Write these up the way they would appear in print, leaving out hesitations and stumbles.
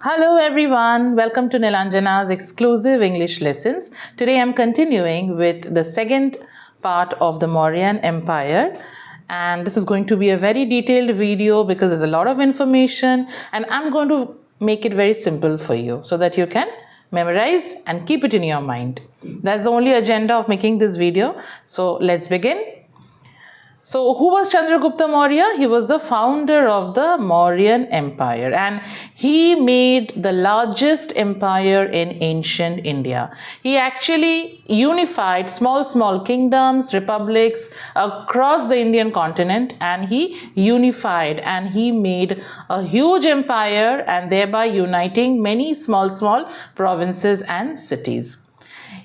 Hello everyone, welcome to Nilanjana's exclusive English lessons. Today I'm continuing with the second part of the Mauryan Empire, and this is going to be a very detailed video because there's a lot of information and I'm going to make it very simple for you so that you can memorize and keep it in your mind. That's the only agenda of making this video. So let's begin. So, who was Chandragupta Maurya? He was the founder of the Mauryan Empire and he made the largest empire in ancient India. He actually unified small kingdoms, republics across the Indian continent, and he unified and he made a huge empire and thereby uniting many small provinces and cities.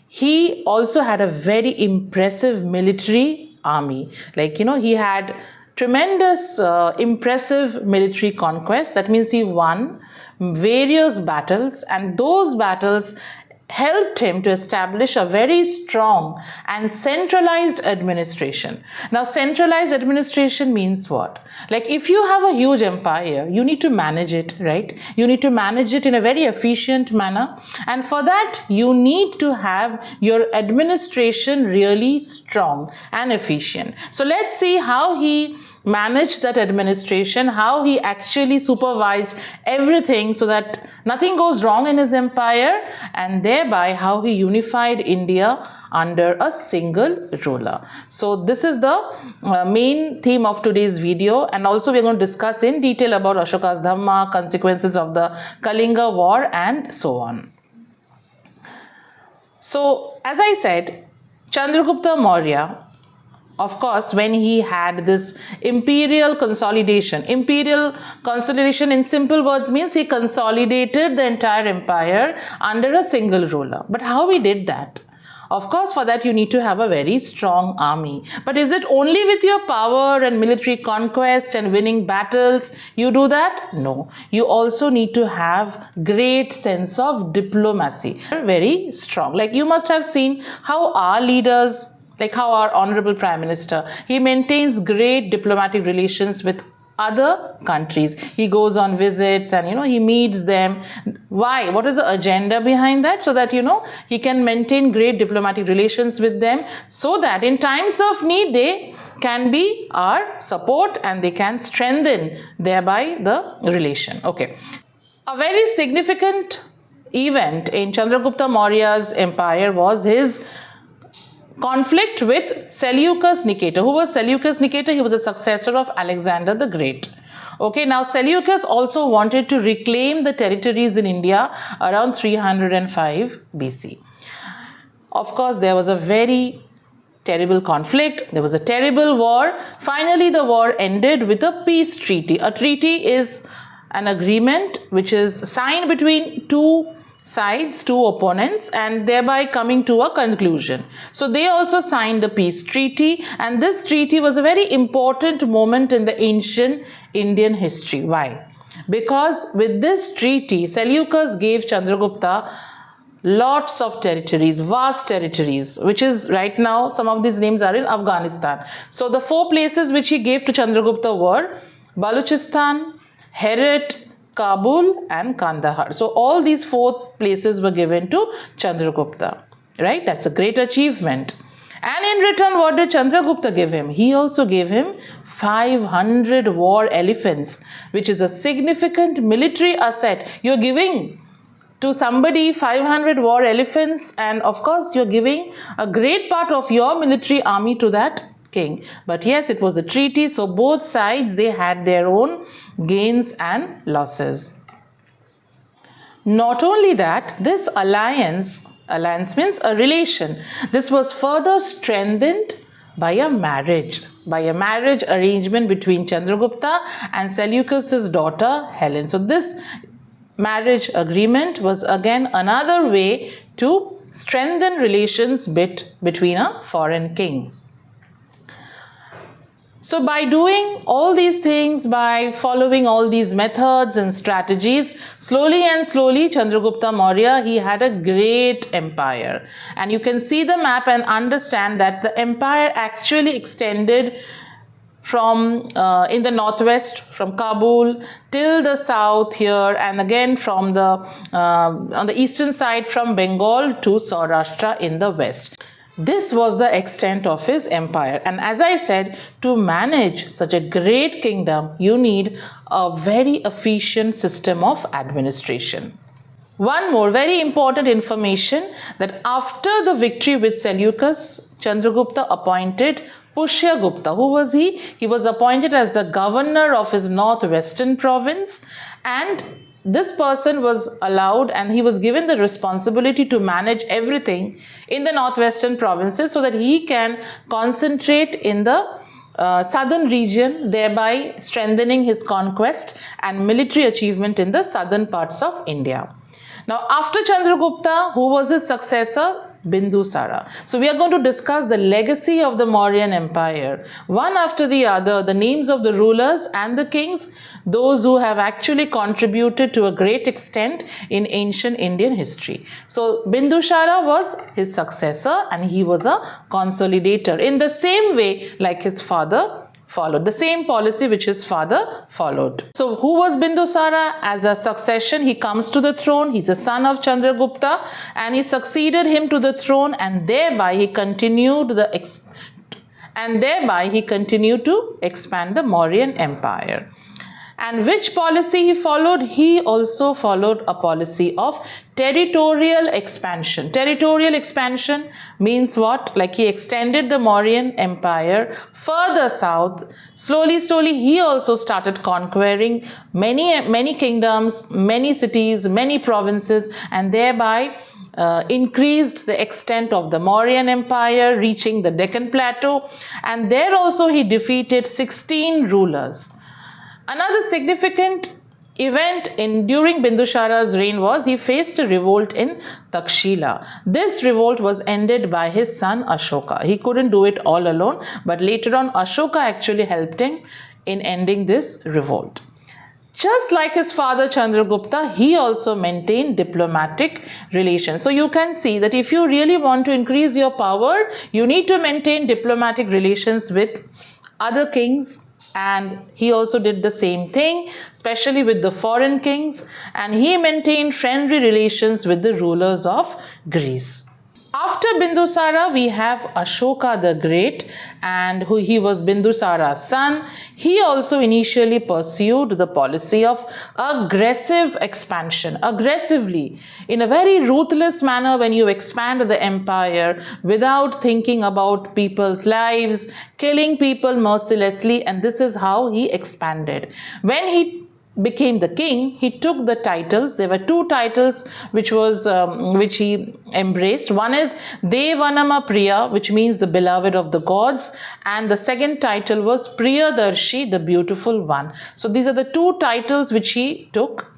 He also had a very impressive military army. He had tremendous, impressive military conquests. That means he won various battles, and those battles helped him to establish a very strong and centralized administration. Now, centralized administration means what? Like, if you have a huge empire, you need to manage it, right? You need to manage it in a very efficient manner, and for that you need to have your administration really strong and efficient. So let's see how he managed that administration, how he actually supervised everything so that nothing goes wrong in his empire, and thereby how he unified India under a single ruler. So this is the main theme of today's video, and also we're going to discuss in detail about Ashoka's Dhamma, consequences of the Kalinga war, and so on. So as I said, Chandragupta Maurya, of course, when he had this imperial consolidation in simple words means he consolidated the entire empire under a single ruler. But how he did that? Of course, for that you need to have a very strong army. But is it only with your power and military conquest and winning battles you do that? No. You also need to have great sense of diplomacy. Very strong. Like, you must have seen how our leaders, like how our honorable Prime Minister, he maintains great diplomatic relations with other countries. He goes on visits and he meets them. Why? What is the agenda behind that? So that he can maintain great diplomatic relations with them, so that in times of need they can be our support and they can strengthen thereby the relation. Okay. A very significant event in Chandragupta Maurya's empire was his conflict with Seleucus Nicator. Who was Seleucus Nicator? He was a successor of Alexander the Great. Okay, now Seleucus also wanted to reclaim the territories in India around 305 BC. Of course, there was a very terrible conflict. There was a terrible war. Finally, the war ended with a peace treaty. A treaty is an agreement which is signed between two sides, two opponents, and thereby coming to a conclusion. So they also signed the peace treaty, and this treaty was a very important moment in the ancient Indian history. Why? Because with this treaty, Seleucus gave Chandragupta lots of territories, vast territories, which is right now, some of these names are in Afghanistan. So the four places which he gave to Chandragupta were Baluchistan, Herat, Kabul, and Kandahar. So all these four places were given to Chandragupta, right? That's a great achievement. And in return, what did Chandragupta give him? He also gave him 500 war elephants, which is a significant military asset. You're giving to somebody 500 war elephants, and of course you're giving a great part of your military army to that king. But yes, it was a treaty, so both sides, they had their own gains and losses. Not only that, this alliance means a relation. This was further strengthened by a marriage arrangement between Chandragupta and Seleucus's daughter Helen. So this marriage agreement was again another way to strengthen relations between a foreign king. So by doing all these things, by following all these methods and strategies, slowly Chandragupta Maurya, he had a great empire. And you can see the map and understand that the empire actually extended from in the northwest from Kabul till the south here, and again from the on the eastern side from Bengal to Saurashtra in the west. This was the extent of his empire, and as I said, to manage such a great kingdom you need a very efficient system of administration. One more very important information, that after the victory with Seleucus, Chandragupta appointed Pushyagupta. Who was he? He was appointed as the governor of his northwestern province, and this person was allowed and he was given the responsibility to manage everything in the northwestern provinces so that he can concentrate in the southern region, thereby strengthening his conquest and military achievement in the southern parts of India. Now, after Chandragupta, who was his successor? Bindusara. So we are going to discuss the legacy of the Mauryan Empire, one after the other, the names of the rulers and the kings, those who have actually contributed to a great extent in ancient Indian history. So Bindusara was his successor and he was a consolidator in the same way like his father followed, the same policy which his father followed. So who was Bindusara? As a succession, he comes to the throne. He's a son of Chandragupta and he succeeded him to the throne, and thereby he continued to expand the Mauryan Empire. And which policy he followed? He also followed a policy of territorial expansion. Territorial expansion means what? Like he extended the Mauryan Empire further south. Slowly, he also started conquering many kingdoms, many cities, many provinces, and thereby increased the extent of the Mauryan Empire, reaching the Deccan Plateau. And there also he defeated 16 rulers. Another significant event during Bindusara's reign was he faced a revolt in Takshila. This revolt was ended by his son Ashoka. He couldn't do it all alone, but later on Ashoka actually helped him in ending this revolt. Just like his father Chandragupta, he also maintained diplomatic relations. So you can see that if you really want to increase your power, you need to maintain diplomatic relations with other kings. And he also did the same thing, especially with the foreign kings, and he maintained friendly relations with the rulers of Greece. After Bindusara, we have Ashoka the Great, and he was Bindusara's son. He also initially pursued the policy of aggressive expansion, aggressively, in a very ruthless manner. When you expand the empire without thinking about people's lives, killing people mercilessly, and this is how he expanded. When he became the king, he took the titles. There were two titles which he embraced. One is Devanama Priya, which means the beloved of the gods, and the second title was Priyadarshi, the beautiful one. So these are the two titles which he took.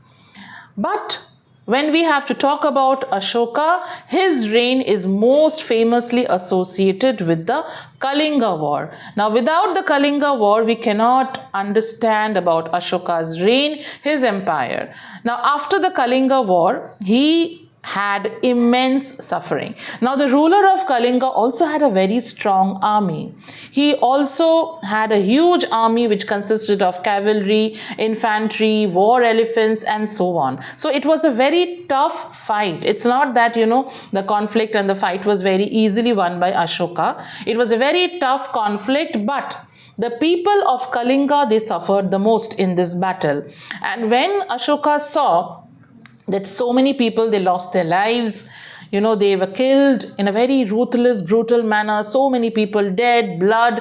But when we have to talk about Ashoka, his reign is most famously associated with the Kalinga War. Now, without the Kalinga War, we cannot understand about Ashoka's reign, his empire. Now, after the Kalinga War, he had immense suffering. Now, the ruler of Kalinga also had a very strong army. He also had a huge army which consisted of cavalry, infantry, war elephants, and so on. So it was a very tough fight. It's not that, the conflict and the fight was very easily won by Ashoka. It was a very tough conflict, but the people of Kalinga, they suffered the most in this battle. And when Ashoka saw that so many people, they lost their lives, they were killed in a very ruthless, brutal manner, so many people dead, blood,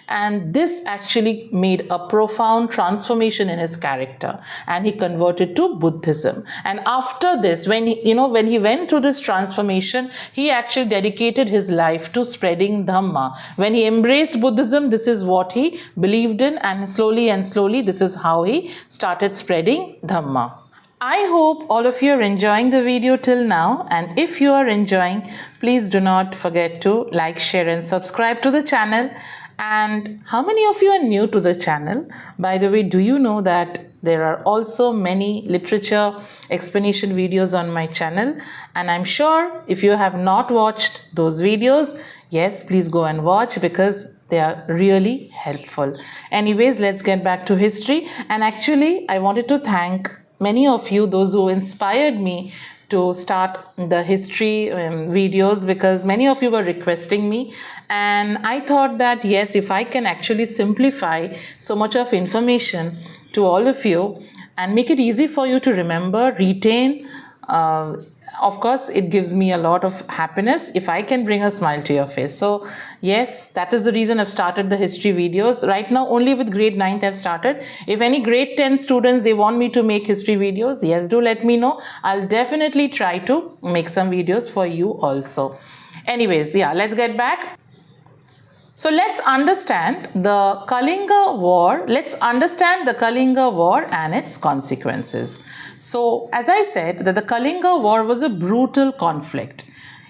and this actually made a profound transformation in his character, and he converted to Buddhism. And after this, when he went through this transformation, he actually dedicated his life to spreading Dhamma. When he embraced Buddhism, this is what he believed in, and slowly this is how he started spreading Dhamma. I hope all of you are enjoying the video till now, and if you are enjoying, please do not forget to like, share and subscribe to the channel. And how many of you are new to the channel? By the way, do you know that there are also many literature explanation videos on my channel, and I'm sure if you have not watched those videos, yes, please go and watch, because They are really helpful. Anyways, let's get back to history. And actually, I wanted to thank many of you, those who inspired me to start the history videos, because many of you were requesting me, and I thought that yes, if I can actually simplify so much of information to all of you and make it easy for you to remember, retain, of course it gives me a lot of happiness if I can bring a smile to your face. So yes, that is the reason I've started the history videos. Right now only with grade 9th I've started. If any grade 10 students, they want me to make history videos, yes, do let me know. I'll definitely try to make some videos for you also. Anyways, yeah, let's get back. So let's understand the Kalinga War. Let's understand the Kalinga War and its consequences. So as I said, that the Kalinga War was a brutal conflict.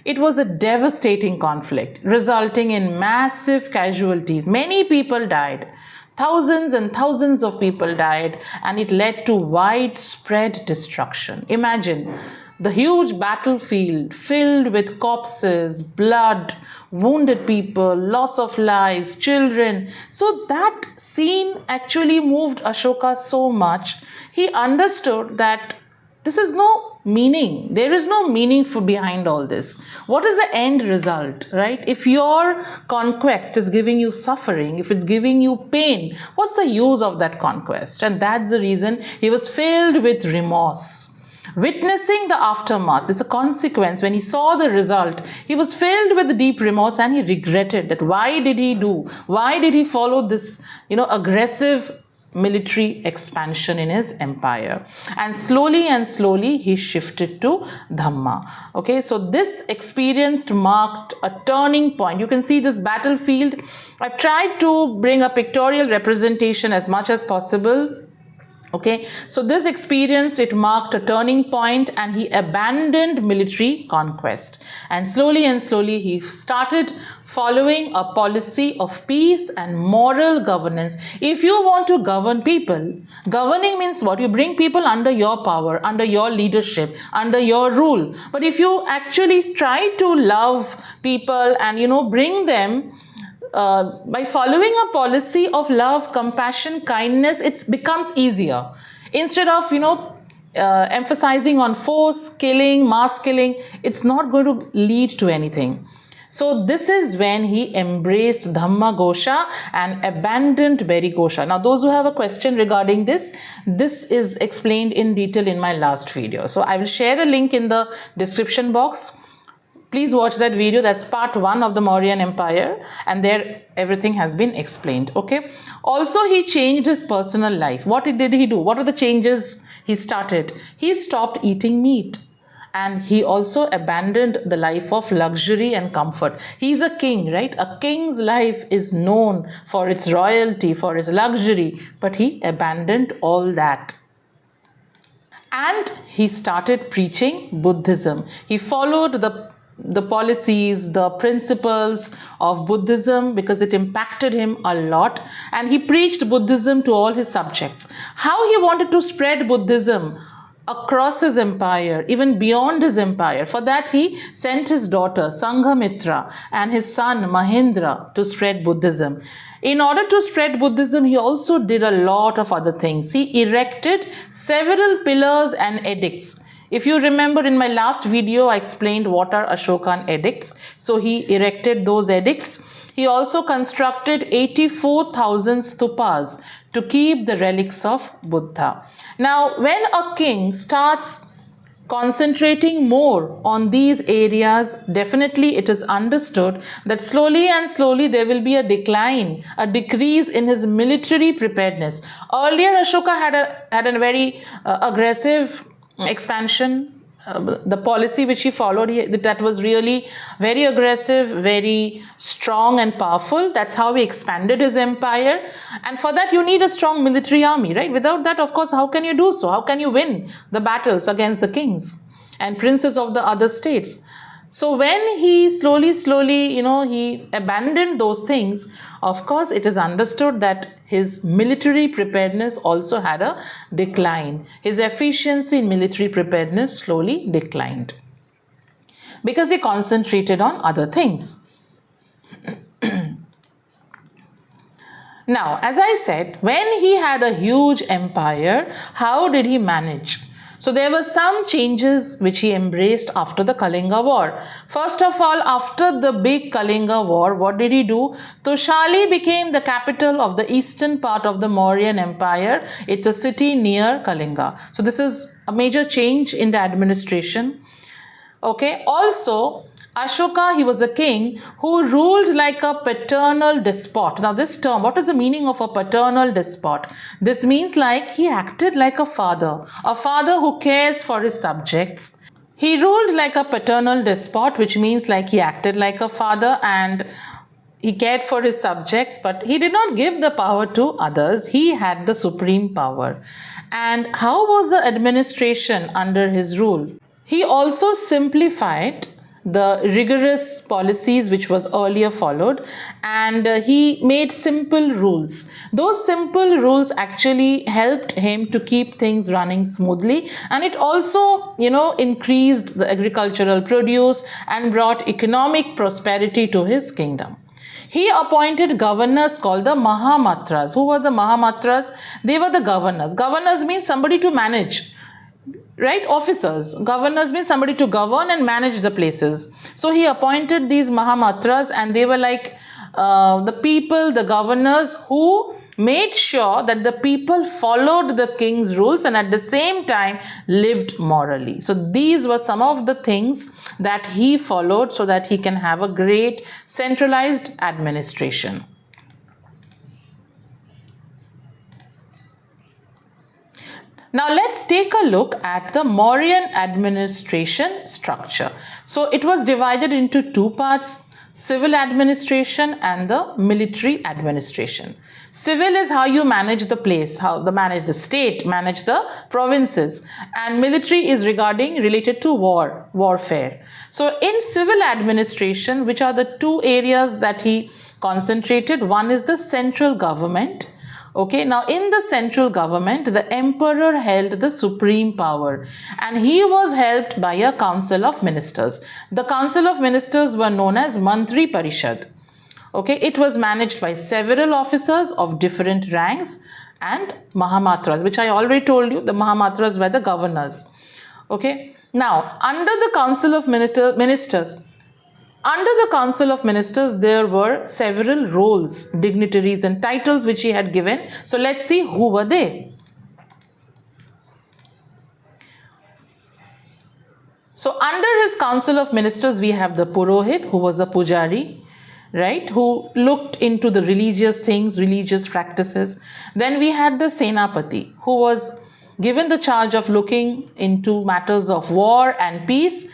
It was a devastating conflict, resulting in massive casualties. Many people died. Thousands and thousands of people died, and it led to widespread destruction. Imagine the huge battlefield filled with corpses, blood, wounded people, loss of lives, children. So that scene actually moved Ashoka so much. He understood that this is no meaning. There is no meaning for behind all this. What is the end result, right? If your conquest is giving you suffering, if it's giving you pain, what's the use of that conquest? And that's the reason he was filled with remorse. Witnessing the aftermath, it's a consequence. When he saw the result, he was filled with deep remorse, and he regretted that why did he follow this, aggressive military expansion in his empire. And slowly he shifted to Dhamma. Okay, so this experience marked a turning point. You can see this battlefield. I've tried to bring a pictorial representation as much as possible. Okay, so this experience, it marked a turning point, and he abandoned military conquest, and slowly he started following a policy of peace and moral governance. If you want to govern people, governing means what? You bring people under your power, under your leadership, under your rule. But if you actually try to love people and bring them by following a policy of love, compassion, kindness, it becomes easier. Instead of, emphasizing on force, killing, mass killing, it's not going to lead to anything. So this is when he embraced Dhamma Gosha and abandoned Beri Gosha. Now those who have a question regarding this is explained in detail in my last video. So I will share a link in the description box. Please watch that video. That's part 1 of the Mauryan Empire, and there everything has been explained. Okay. Also, he changed his personal life. What did he do? What are the changes he started? He stopped eating meat, and he also abandoned the life of luxury and comfort. He's a king, right? A king's life is known for its royalty, for its luxury, but he abandoned all that. And he started preaching Buddhism. He followed the policies, the principles of Buddhism, because it impacted him a lot, and he preached Buddhism to all his subjects. How he wanted to spread Buddhism across his empire, even beyond his empire. For that, he sent his daughter Sanghamitra and his son Mahendra to spread Buddhism. In order to spread Buddhism, he also did a lot of other things. He erected several pillars and edicts. If you remember, in my last video, I explained what are Ashokan edicts. So he erected those edicts. He also constructed 84,000 stupas to keep the relics of Buddha. Now, when a king starts concentrating more on these areas, definitely it is understood that slowly there will be a decline, a decrease in his military preparedness. Earlier, Ashoka had a very aggressive expansion. The policy which he followed, that was really very aggressive, very strong and powerful. That's how he expanded his empire. And for that, you need a strong military army, right? Without that, of course, how can you do so? How can you win the battles against the kings and princes of the other states? So when he slowly, he abandoned those things, of course, it is understood that his military preparedness also had a decline. His efficiency in military preparedness slowly declined because he concentrated on other things. Now, as I said, when he had a huge empire, how did he manage? So there were some changes which he embraced after the Kalinga War. First of all, after the big Kalinga War, what did he do? Toshali became the capital of the eastern part of the Mauryan Empire. It's a city near Kalinga. So this is a major change in the administration. Okay, also Ashoka, he was a king who ruled like a paternal despot. Now this term, what is the meaning of a paternal despot? This means like he acted like a father who cares for his subjects. He ruled like a paternal despot, which means like he acted like a father and he cared for his subjects, but he did not give the power to others. He had the supreme power. And how was the administration under his rule? He also simplified the rigorous policies which was earlier followed, and he made simple rules. Those simple rules actually helped him to keep things running smoothly, and it also, increased the agricultural produce and brought economic prosperity to his kingdom. He appointed governors called the Mahamatras. Who were the Mahamatras? They were the governors. Governors means somebody to manage, right? Officers. Governors means somebody to govern and manage the places. So he appointed these Mahamatras, and they were like the people, the governors who made sure that the people followed the king's rules and at the same time lived morally. So these were some of the things that he followed so that he can have a great centralized administration. Now let's take a look at the Mauryan administration structure. So it was divided into two parts: civil administration and the military administration. Civil is how you manage the place, how you manage the state, manage the provinces, and military is related to warfare. So in civil administration, which are the two areas that he concentrated? One is the central government. Okay, now in the central government, the emperor held the supreme power, and he was helped by a council of ministers. The council of ministers were known as Mantri Parishad. Okay, it was managed by several officers of different ranks and Mahamatras, which I already told you, the Mahamatras were the governors. Okay, now under the council of ministers, there were several roles, dignitaries and titles which he had given. So let's see who were they. So under his council of ministers, we have the Purohit, who was a Pujari, right, who looked into the religious things, religious practices. Then we had the Senapati, who was given the charge of looking into matters of war and peace.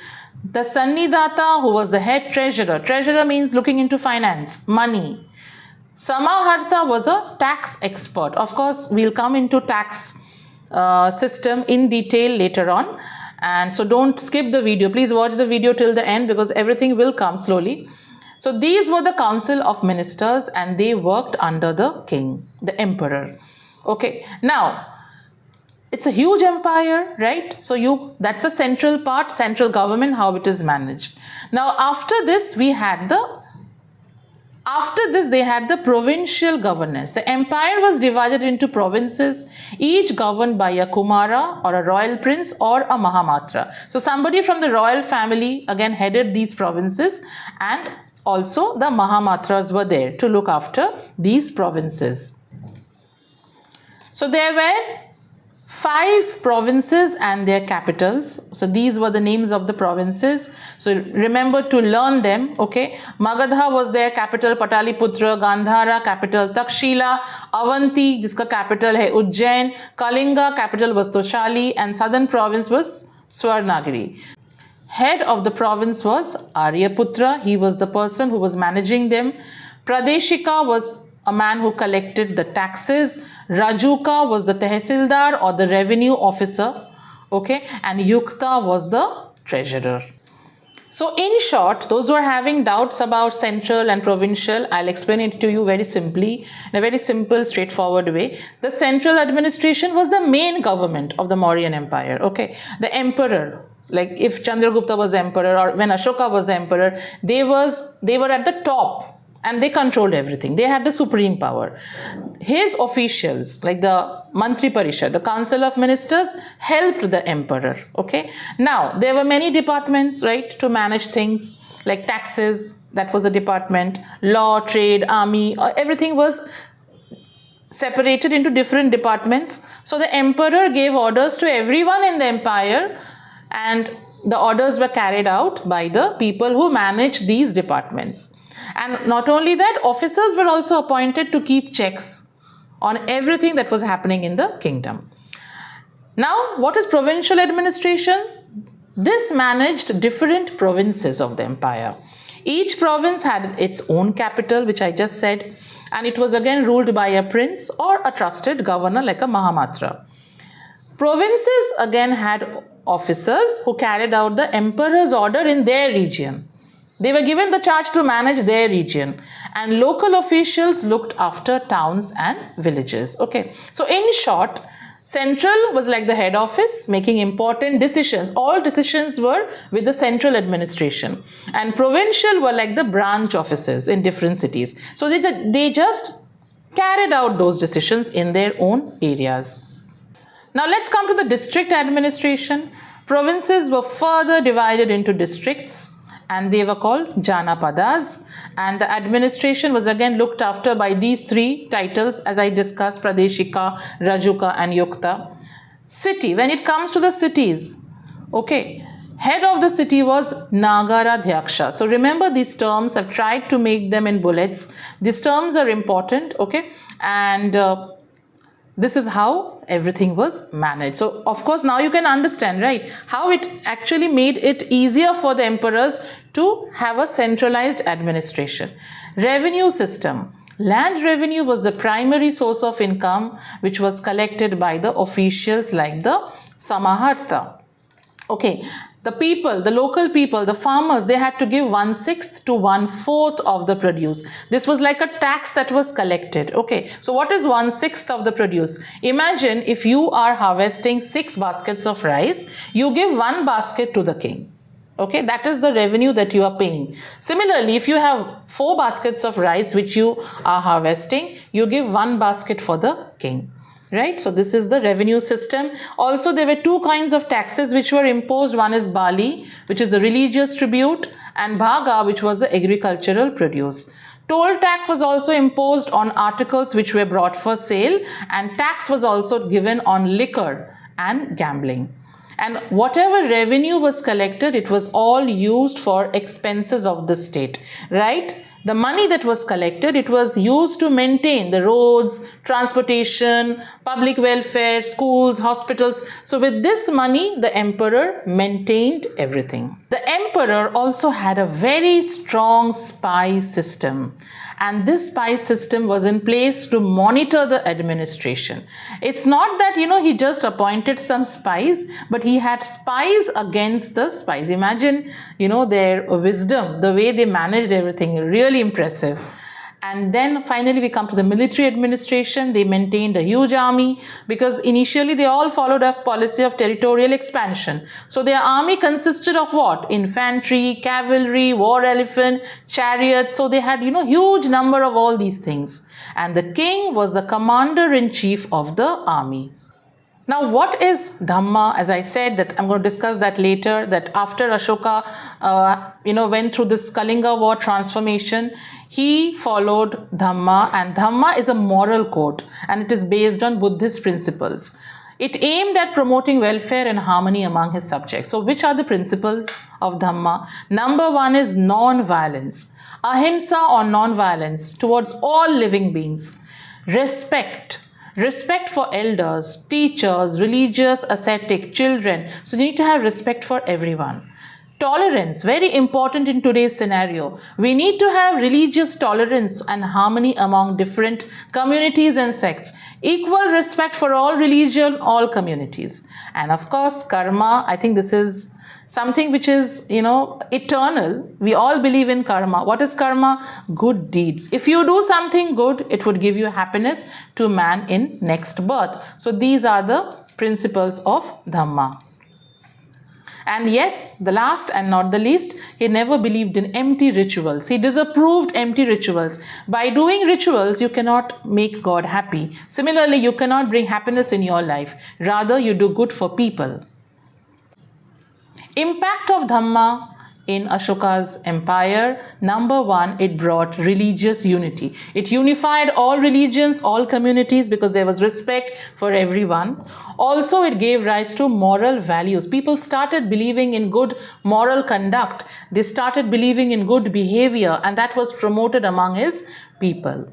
The Sannidata, who was the head treasurer. Treasurer means looking into finance, money. Samaharta was a tax expert. Of course, we'll come into tax system in detail later on. And so don't skip the video. Please watch the video till the end because everything will come slowly. So these were the council of ministers and they worked under the king, the emperor. Okay, now it's a huge empire, right? So that's a central part, central government, how it is managed. Now after this they had the provincial governance. The empire was divided into provinces, each governed by a Kumara or a royal prince or a Mahamatra. So somebody from the royal family again headed these provinces, and also the Mahamatras were there to look after these provinces. So there were 5 provinces and their capitals. So these were the names of the provinces. So remember to learn them. Okay, Magadha was their capital, Pataliputra. Gandhara capital Takshila. Avanti, jiska capital hai Ujjain. Kalinga capital was Toshali, and southern province was Swarnagiri. Head of the province was Aryaputra. He was the person who was managing them. Pradeshika was a man who collected the taxes. Rajuka was the Tehsildar or the revenue officer. Okay, and Yukta was the treasurer. So in short, those who are having doubts about central and provincial, I'll explain it to you very simply, in a very simple, straightforward way. The central administration was the main government of the Mauryan Empire. Okay, the emperor, like if Chandragupta was emperor or when Ashoka was emperor, they were at the top. and they controlled everything. They had the supreme power. His officials, like the Mantri Parishad, the Council of Ministers, helped the emperor. Okay. Now, there were many departments, right, to manage things like taxes, that was a department, law, trade, army, everything was separated into different departments. So the emperor gave orders to everyone in the empire, and the orders were carried out by the people who managed these departments. And not only that, officers were also appointed to keep checks on everything that was happening in the kingdom. Now, what is provincial administration? This managed different provinces of the empire. Each province had its own capital, which I just said, and it was again ruled by a prince or a trusted governor like a Mahamatra. Provinces again had officers who carried out the emperor's order in their region. They were given the charge to manage their region, and local officials looked after towns and villages. Okay, so in short, central was like the head office making important decisions. All decisions were with the central administration, and provincial were like the branch offices in different cities. So they just carried out those decisions in their own areas. Now let's come to the district administration. Provinces were further divided into districts, and they were called Janapadas, and the administration was again looked after by these three titles as I discussed: Pradeshika, Rajuka and Yukta. City, when it comes to the cities, okay, head of the city was Nagaradhyaksha. So remember these terms, I've tried to make them in bullets. These terms are important, okay, and this is how everything was managed. So of course now you can understand, right, how it actually made it easier for the emperors to have a centralized administration. Revenue system. Land revenue was the primary source of income which was collected by the officials like the Samaharta. Okay, the people, the local people, the farmers, they had to give 1/6 to 1/4 of the produce. This was like a tax that was collected. Okay, so what is 1/6 of the produce? Imagine if you are harvesting 6 baskets of rice, you give 1 basket to the king. Okay, that is the revenue that you are paying. Similarly, if you have 4 baskets of rice which you are harvesting, you give 1 basket for the king. Right, so this is the revenue system. Also, there were 2 kinds of taxes which were imposed. One is Bali, which is the religious tribute, and Bhaga, which was the agricultural produce. Toll tax was also imposed on articles which were brought for sale, and tax was also given on liquor and gambling. And whatever revenue was collected, it was all used for expenses of the state, right? The money that was collected, it was used to maintain the roads, transportation, public welfare, schools, hospitals. So with this money, the emperor maintained everything. The emperor also had a very strong spy system. And this spy system was in place to monitor the administration. It's not that, he just appointed some spies, but he had spies against the spies. Imagine, their wisdom, the way they managed everything, really impressive. And then finally we come to the military administration. They maintained a huge army because initially they all followed a policy of territorial expansion. So their army consisted of what? Infantry, cavalry, war elephant, chariots. So they had, huge number of all these things. And the king was the commander-in-chief of the army. Now, what is Dhamma? As I said, that I'm going to discuss that later, that after Ashoka, went through this Kalinga war transformation, he followed Dhamma, and Dhamma is a moral code and it is based on Buddhist principles. It aimed at promoting welfare and harmony among his subjects. So, which are the principles of Dhamma? Number 1 is non-violence. Ahimsa or non-violence towards all living beings. Respect for elders, teachers, religious, ascetic, children. So you need to have respect for everyone. Tolerance, very important in today's scenario. We need to have religious tolerance and harmony among different communities and sects. Equal respect for all religion, all communities. And of course, karma, I think this is something which is, eternal. We all believe in karma. What is karma? Good deeds. If you do something good, it would give you happiness to man in next birth. So these are the principles of Dhamma. And yes, the last and not the least, he never believed in empty rituals. He disapproved empty rituals. By doing rituals, you cannot make God happy. Similarly, you cannot bring happiness in your life. Rather, you do good for people. Impact of Dhamma in Ashoka's empire. Number one, it brought religious unity. It unified all religions, all communities, because there was respect for everyone. Also, it gave rise to moral values. People started believing in good moral conduct. They started believing in good behavior, and that was promoted among his people.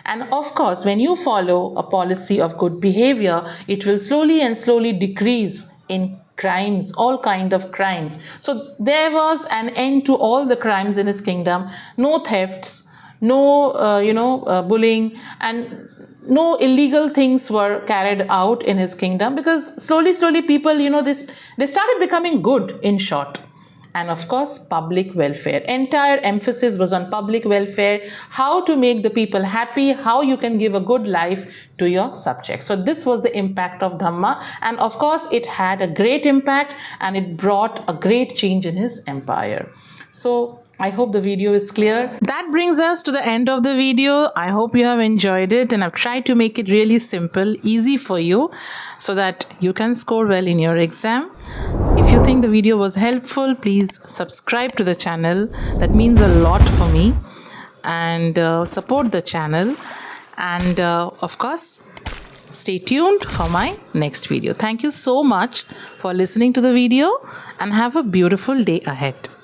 And of course, when you follow a policy of good behavior, it will slowly and slowly decrease in crimes, all kind of crimes. So there was an end to all the crimes in his kingdom. No thefts, no bullying, and no illegal things were carried out in his kingdom, because slowly people, they started becoming good, in short. And of course, public welfare. Entire emphasis was on public welfare, how to make the people happy, how you can give a good life to your subjects. So this was the impact of Dhamma, and of course it had a great impact and it brought a great change in his empire. So I hope the video is clear. That brings us to the end of the video. I hope you have enjoyed it, and I've tried to make it really simple, easy for you, so that you can score well in your exam. If you think the video was helpful, please subscribe to the channel. That means a lot for me. And support the channel. And of course, stay tuned for my next video. Thank you so much for listening to the video, and have a beautiful day ahead.